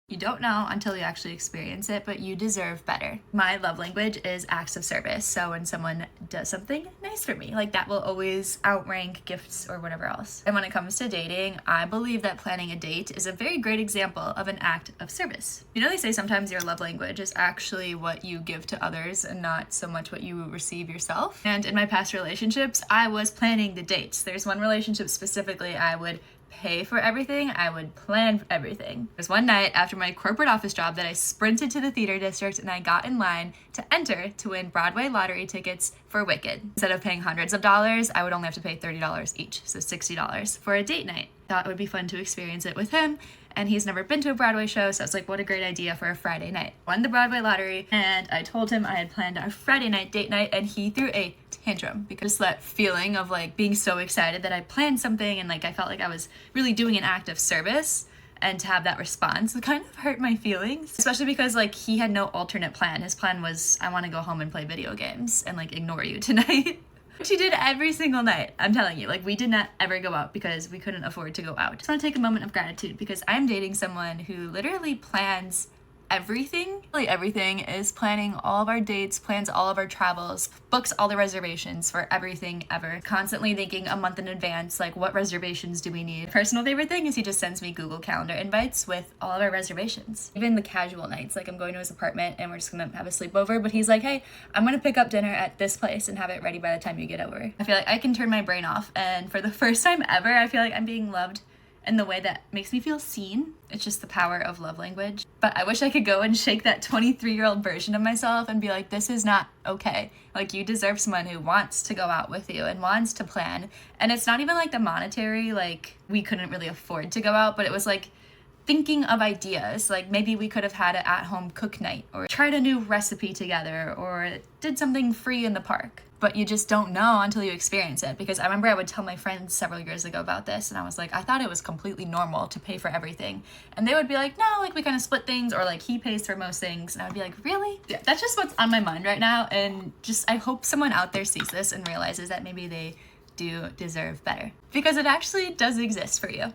You don't know until you actually experience it, but you deserve better. My love language is acts of service. So when someone does something nice for me, like that will always outrank gifts or whatever else. And when it comes to dating, I believe that planning a date is a very great example of an act of service. You know, they say sometimes your love language is actually what you give to others and not so much what you receive yourself. And in my past relationships, I was planning the dates. There's one relationship specifically I would pay for everything, I would plan everything. There's one night after my corporate office job that I sprinted to the theater district and I got in line to enter to win Broadway lottery tickets for Wicked. Instead of paying hundreds of dollars, I would only have to pay $30 each, so $60 for a date night. Thought it would be fun to experience it with him, and he's never been to a Broadway show, so I was like, what a great idea for a Friday night. Won the Broadway lottery, and I told him I had planned our Friday night date night, and he threw a tantrum because that feeling of like being so excited that I planned something and like I felt like I was really doing an act of service, and to have that response, it kind of hurt my feelings, especially because like he had no alternate plan. His plan was, I want to go home and play video games and like ignore you tonight. She did every single night. I'm telling you, like we did not ever go out because we couldn't afford to go out. I just want to take a moment of gratitude because I'm dating someone who literally plans everything. Like everything is planning all of our dates, plans all of our travels, books all the reservations for everything ever. Constantly thinking a month in advance, like what reservations do we need? Personal favorite thing is he just sends me Google Calendar invites with all of our reservations. Even the casual nights, like I'm going to his apartment and we're just gonna have a sleepover, but he's like, hey, I'm gonna pick up dinner at this place and have it ready by the time you get over. I feel like I can turn my brain off, and for the first time ever, I feel like I'm being loved in the way that makes me feel seen. It's just the power of love language. But I wish I could go and shake that 23-year-old version of myself and be like, this is not okay. Like you deserve someone who wants to go out with you and wants to plan. And it's not even like the monetary, like we couldn't really afford to go out, but it was like thinking of ideas. Like maybe we could have had an at-home cook night or tried a new recipe together or did something free in the park. But you just don't know until you experience it. Because I remember I would tell my friends several years ago about this, and I was like, I thought it was completely normal to pay for everything. And they would be like, no, like we kind of split things, or like he pays for most things. And I would be like, really? Yeah, that's just what's on my mind right now. And just I hope someone out there sees this and realizes that maybe they do deserve better. Because it actually does exist for you.